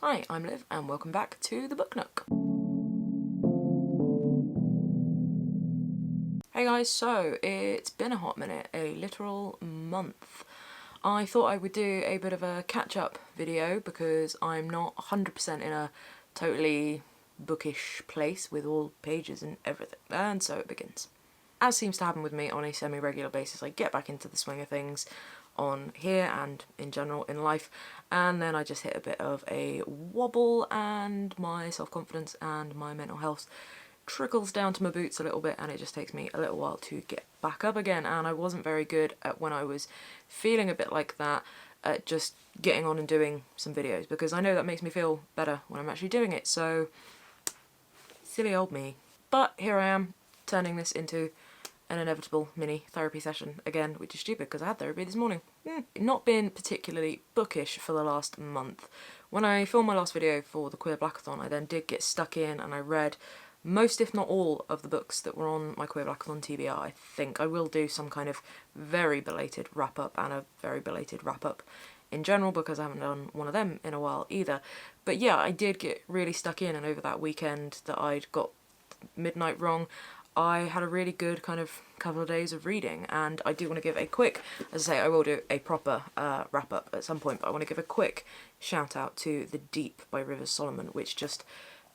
Hi, I'm Liv and welcome back to the Book Nook. Hey guys, so it's been a hot minute, a literal month. I thought I would do a bit of a catch-up video because I'm not 100% in a totally bookish place with all pages and everything, and so it begins. As seems to happen with me on a semi-regular basis, I get back into the swing of things on here and in general in life, and then I just hit a bit of a wobble and my self-confidence and my mental health trickles down to my boots a little bit, and it just takes me a little while to get back up again. And I wasn't very good at, when I was feeling a bit like that, at just getting on and doing some videos, because I know that makes me feel better when I'm actually doing it. So silly old me. But here I am, turning this into an inevitable mini therapy session again, which is stupid because I had therapy this morning. Not been particularly bookish for the last month. When I filmed my last video for the Queer Blackathon, I then did get stuck in and I read most, if not all, of the books that were on my Queer Blackathon TBR. I think I will do some kind of very belated wrap-up and a very belated wrap-up in general, because I haven't done one of them in a while either. But yeah, I did get really stuck in, and over that weekend that I'd got midnight wrong, I had a really good kind of couple of days of reading, and I do want to give a quick, as I say, I will do a proper wrap-up at some point, but I want to give a quick shout-out to The Deep by Rivers Solomon, which just,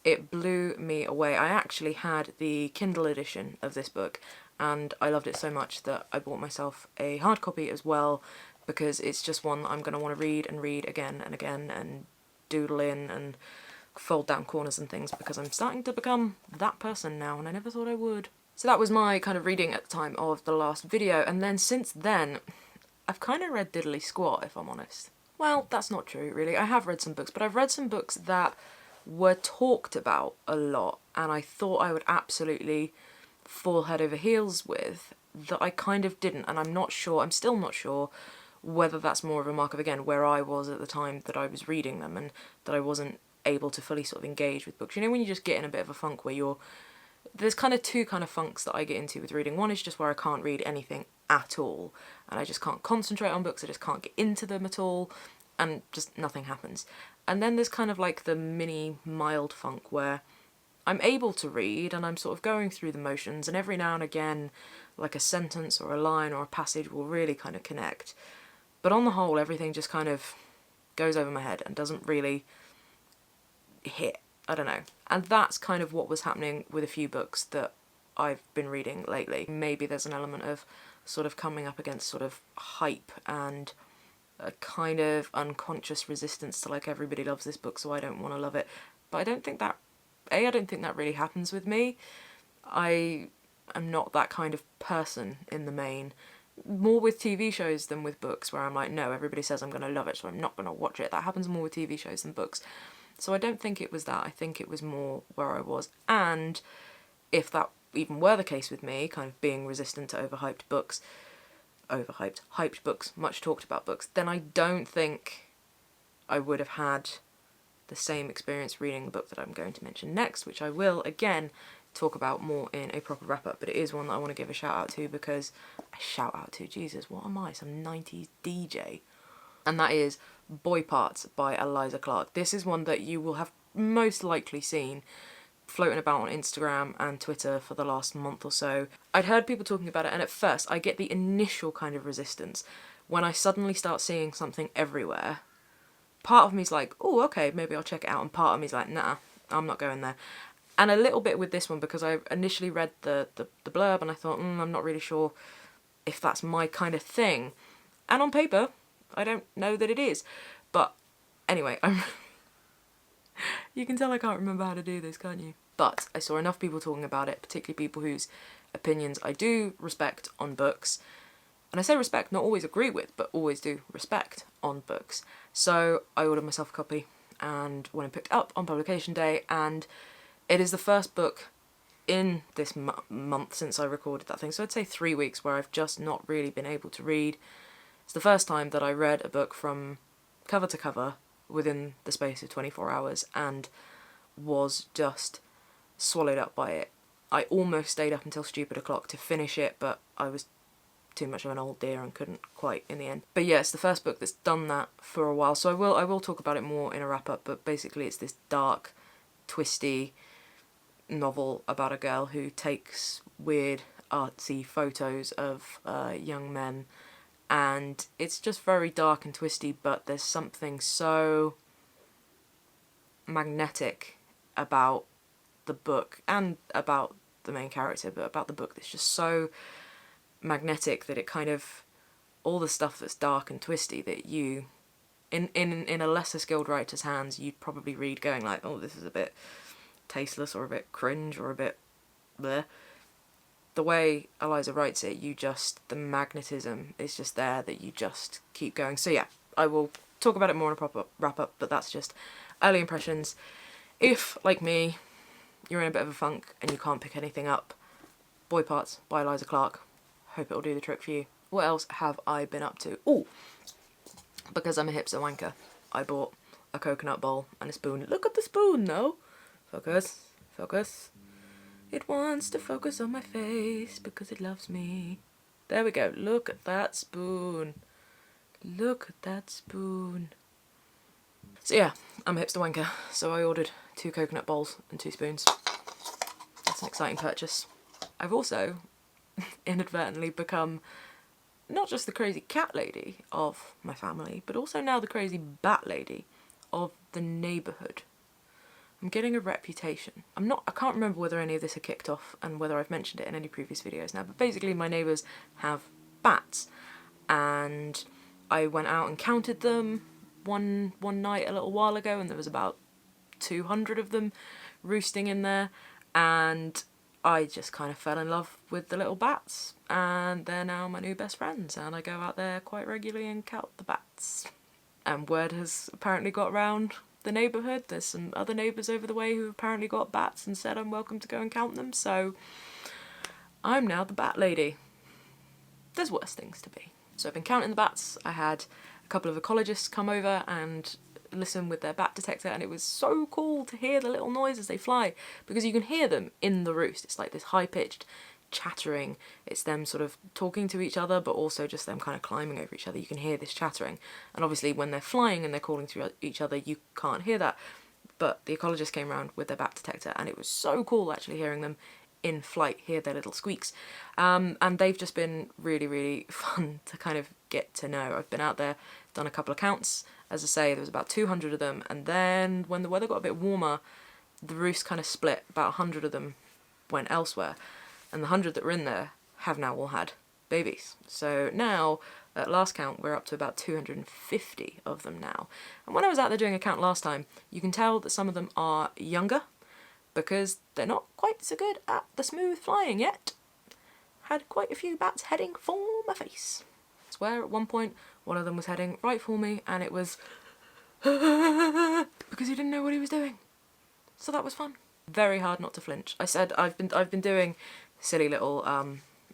it blew me away. I actually had the Kindle edition of this book, and I loved it so much that I bought myself a hard copy as well, because it's just one that I'm going to want to read and read again and again, and doodle in and fold down corners and things, because I'm starting to become that person now, and I never thought I would. So that was my kind of reading at the time of the last video, and then since then, I've kind of read diddly squat, if I'm honest. Well, that's not true, really. I have read some books, but I've read some books that were talked about a lot, and I thought I would absolutely fall head over heels with, that I kind of didn't, and I'm still not sure whether that's more of a mark of, again, where I was at the time that I was reading them, and that I wasn't able to fully sort of engage with books. You know, when you just get in a bit of a funk where there's kind of two kind of funks that I get into with reading. One is just where I can't read anything at all, and I just can't concentrate on books, I just can't get into them at all, and just nothing happens. And then there's kind of like the mini mild funk where I'm able to read and I'm sort of going through the motions, and every now and again, like a sentence or a line or a passage will really kind of connect. But on the whole, everything just kind of goes over my head and doesn't really hit. I don't know. And that's kind of what was happening with a few books that I've been reading lately. Maybe there's an element of sort of coming up against sort of hype and a kind of unconscious resistance to, like, everybody loves this book so I don't want to love it. But I don't think that, I don't think that really happens with me. I am not that kind of person in the main. More with TV shows than with books, where I'm like, no, everybody says I'm going to love it, so I'm not going to watch it. That happens more with TV shows than books. So I don't think it was that. I think it was more where I was. And if that even were the case with me, kind of being resistant to hyped books, much talked about books, then I don't think I would have had the same experience reading the book that I'm going to mention next, which I will, again, talk about more in a proper wrap-up, but it is one that I want to give a shout-out to, because... Jesus, what am I? Some 90s DJ? And that is Boy Parts by Eliza Clark. This is one that you will have most likely seen floating about on Instagram and Twitter for the last month or so. I'd heard people talking about it, and at first I get the initial kind of resistance when I suddenly start seeing something everywhere. Part of me's like, oh, okay, maybe I'll check it out, and part of me's like, nah, I'm not going there. And a little bit with this one, because I initially read the blurb and I thought, I'm not really sure if that's my kind of thing. And on paper, I don't know that it is. But anyway, you can tell I can't remember how to do this, can't you? But I saw enough people talking about it, particularly people whose opinions I do respect on books. And I say respect, not always agree with, but always do respect on books. So I ordered myself a copy and went and picked it up on publication day, and it is the first book in this month since I recorded that thing. So I'd say 3 weeks where I've just not really been able to read. It's the first time that I read a book from cover to cover within the space of 24 hours and was just swallowed up by it. I almost stayed up until stupid o'clock to finish it, but I was too much of an old dear and couldn't quite in the end. But yeah, it's the first book that's done that for a while, so I will talk about it more in a wrap-up, but basically it's this dark, twisty novel about a girl who takes weird, artsy photos of young men, and it's just very dark and twisty, but there's something so magnetic about the book and about the main character, but about the book that's just so magnetic that it kind of, all the stuff that's dark and twisty that you, in a lesser skilled writer's hands, you'd probably read going like, oh, this is a bit tasteless or a bit cringe or a bit bleh. The way Eliza writes it, the magnetism is just there that you just keep going. So yeah, I will talk about it more in a proper wrap-up, but that's just early impressions. If, like me, you're in a bit of a funk and you can't pick anything up, Boy Parts by Eliza Clark. Hope it'll do the trick for you. What else have I been up to? Oh, because I'm a hipster wanker, I bought a coconut bowl and a spoon. Look at the spoon, though. Focus, focus. It wants to focus on my face because it loves me. There we go. Look at that spoon. Look at that spoon. So yeah, I'm a hipster wanker, so I ordered 2 coconut bowls and 2 spoons. That's an exciting purchase. I've also inadvertently become not just the crazy cat lady of my family, but also now the crazy bat lady of the neighbourhood. I'm getting a reputation. I can't remember whether any of this had kicked off and whether I've mentioned it in any previous videos now, but basically my neighbours have bats, and I went out and counted them one night a little while ago, and there was about 200 of them roosting in there, and I just kind of fell in love with the little bats, and they're now my new best friends, and I go out there quite regularly and count the bats. And word has apparently got round the neighbourhood. There's some other neighbours over the way who apparently got bats and said I'm welcome to go and count them, so I'm now the bat lady. There's worse things to be. So I've been counting the bats. I had a couple of ecologists come over and listen with their bat detector, and it was so cool to hear the little noise as they fly, because you can hear them in the roost. It's like this high-pitched chattering. It's them sort of talking to each other, but also just them kind of climbing over each other. You can hear this chattering, and obviously when they're flying and they're calling to each other, you can't hear that. But the ecologist came around with their bat detector, and it was so cool actually hearing them in flight, hear their little squeaks. And they've just been really, really fun to kind of get to know. I've been out there, done a couple of counts. As I say, there was about 200 of them, and then when the weather got a bit warmer, the roost kind of split. About 100 of them went elsewhere, and the 100 that were in there have now all had babies. So now, at last count, we're up to about 250 of them now. And when I was out there doing a count last time, you can tell that some of them are younger, because they're not quite so good at the smooth flying yet. Had quite a few bats heading for my face. I swear at one point one of them was heading right for me, and it was because he didn't know what he was doing. So that was fun. Very hard not to flinch. I said I've been doing silly little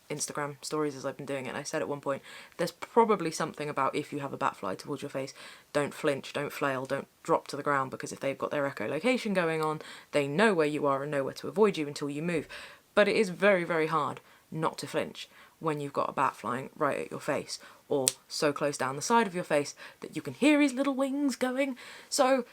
Instagram stories as I've been doing it, and I said at one point, there's probably something about if you have a bat fly towards your face, don't flinch, don't flail, don't drop to the ground, because if they've got their echolocation going on, they know where you are and know where to avoid you until you move. But it is very, very hard not to flinch when you've got a bat flying right at your face, or so close down the side of your face that you can hear his little wings going. So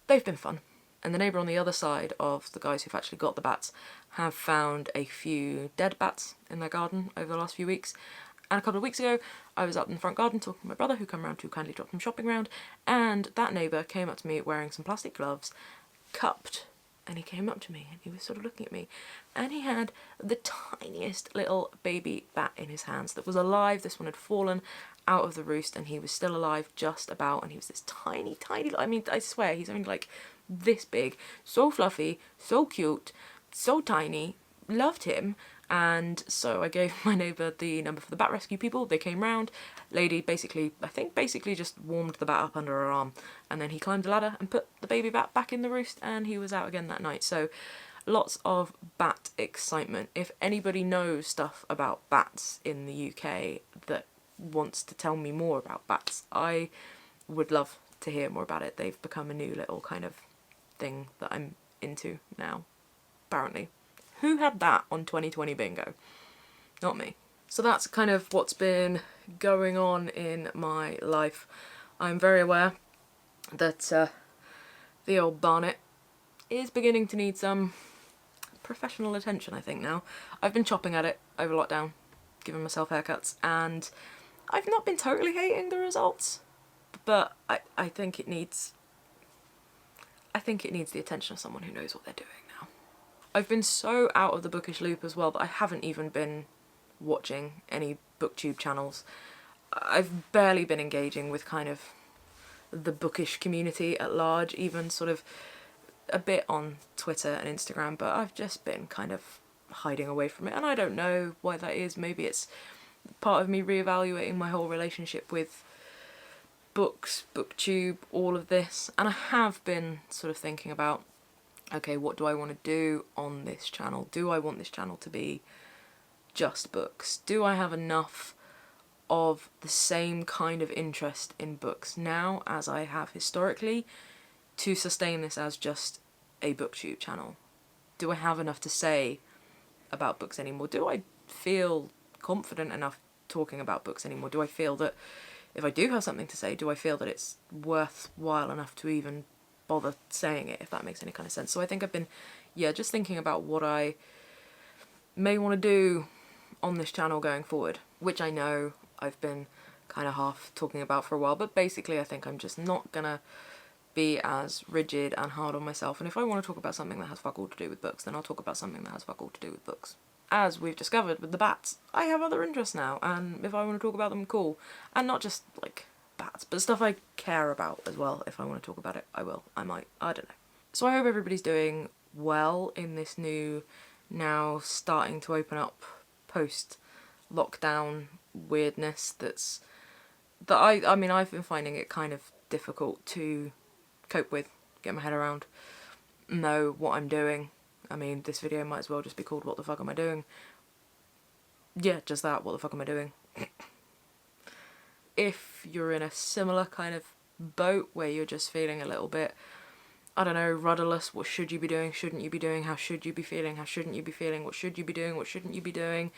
they've been fun. And the neighbour on the other side of the guys who've actually got the bats have found a few dead bats in their garden over the last few weeks. And a couple of weeks ago, I was up in the front garden talking to my brother, who came round to kindly drop some shopping round, and that neighbour came up to me wearing some plastic gloves, cupped, and he came up to me and he was sort of looking at me, and he had the tiniest little baby bat in his hands that was alive. This one had fallen out of the roost and he was still alive just about, and he was this tiny, I mean, I swear he's only like this big, so fluffy, so cute, so tiny. Loved him. And so I gave my neighbour the number for the bat rescue people. They came round. Lady basically, I think basically just warmed the bat up under her arm, and then he climbed a ladder and put the baby bat back in the roost, and he was out again that night. So lots of bat excitement. If anybody knows stuff about bats in the UK that wants to tell me more about bats, I would love to hear more about it. They've become a new little kind of thing that I'm into now, apparently. Who had that on 2020 bingo? Not me. So that's kind of what's been going on in my life. I'm very aware that the old Barnet is beginning to need some professional attention, I think, now. I've been chopping at it over lockdown, giving myself haircuts, and I've not been totally hating the results, but I think it needs the attention of someone who knows what they're doing now. I've been so out of the bookish loop as well that I haven't even been watching any booktube channels. I've barely been engaging with kind of the bookish community at large, even sort of a bit on Twitter and Instagram, but I've just been kind of hiding away from it, and I don't know why that is. Maybe it's part of me reevaluating my whole relationship with books, booktube, all of this, and I have been sort of thinking about, okay, what do I want to do on this channel? Do I want this channel to be just books? Do I have enough of the same kind of interest in books now as I have historically to sustain this as just a booktube channel? Do I have enough to say about books anymore? Do I feel confident enough talking about books anymore? Do I feel that if I do have something to say, do I feel that it's worthwhile enough to even bother saying it, if that makes any kind of sense? So I think I've been, just thinking about what I may want to do on this channel going forward, which I know I've been kind of half talking about for a while, but basically I think I'm just not gonna be as rigid and hard on myself, and if I want to talk about something that has fuck all to do with books, then I'll talk about something that has fuck all to do with books. As we've discovered with the bats, I have other interests now, and if I want to talk about them, cool. And not just, like, bats, but stuff I care about as well. If I want to talk about it, I will. I might. I don't know. So I hope everybody's doing well in this new, now starting to open up post-lockdown weirdness I mean, I've been finding it kind of difficult to cope with, get my head around, know what I'm doing. I mean, this video might as well just be called What the Fuck Am I Doing? Yeah, just that, what the fuck am I doing? If you're in a similar kind of boat where you're just feeling a little bit, I don't know, rudderless, what should you be doing, shouldn't you be doing, how should you be feeling, how shouldn't you be feeling, what should you be doing, what shouldn't you be doing,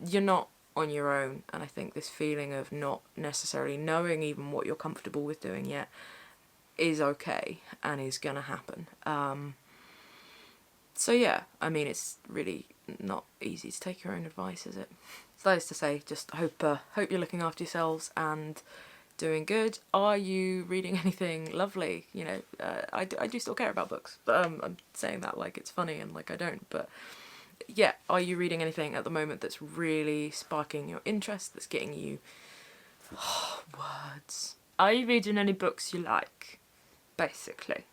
you're not on your own. And I think this feeling of not necessarily knowing even what you're comfortable with doing yet is okay and is gonna happen. So yeah, I mean, it's really not easy to take your own advice, is it? So that is to say, just hope you're looking after yourselves and doing good. Are you reading anything lovely? You know, I do still care about books, but I'm saying that like it's funny and like I don't, but yeah, are you reading anything at the moment that's really sparking your interest, that's getting you words? Are you reading any books you like? Basically,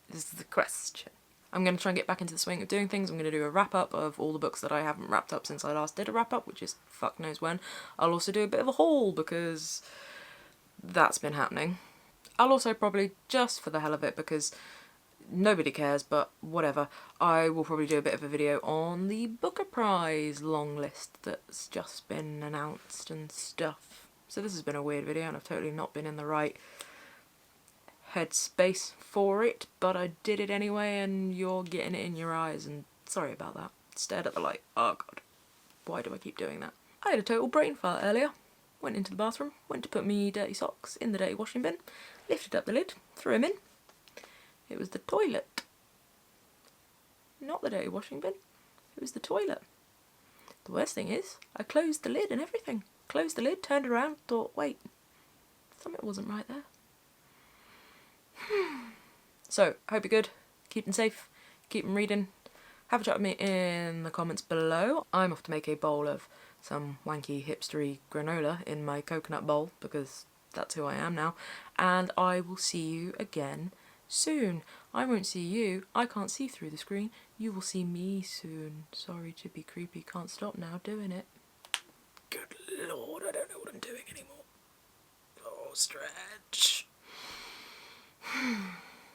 this is the question. I'm going to try and get back into the swing of doing things. I'm going to do a wrap-up of all the books that I haven't wrapped up since I last did a wrap-up, which is fuck knows when. I'll also do a bit of a haul, because that's been happening. I'll also probably, just for the hell of it, because nobody cares, but whatever, I will probably do a bit of a video on the Booker Prize long list that's just been announced and stuff. So this has been a weird video, and I've totally not been in the right headspace for it, but I did it anyway, and you're getting it in your eyes, and sorry about that. Stared at the light. Oh god. Why do I keep doing that? I had a total brain fart earlier. Went into the bathroom, went to put me dirty socks in the dirty washing bin, lifted up the lid, threw them in. It was the toilet. Not the dirty washing bin. It was the toilet. The worst thing is, I closed the lid and everything. Closed the lid, turned around, thought, wait, something wasn't right there. So, hope you're good, keep them safe, keep them reading, have a chat with me in the comments below. I'm off to make a bowl of some wanky hipstery granola in my coconut bowl, because that's who I am now, and I will see you again soon. I won't see you, I can't see through the screen, you will see me soon. Sorry to be creepy, can't stop now doing it. Good lord, I don't know what I'm doing anymore. Oh, stretch.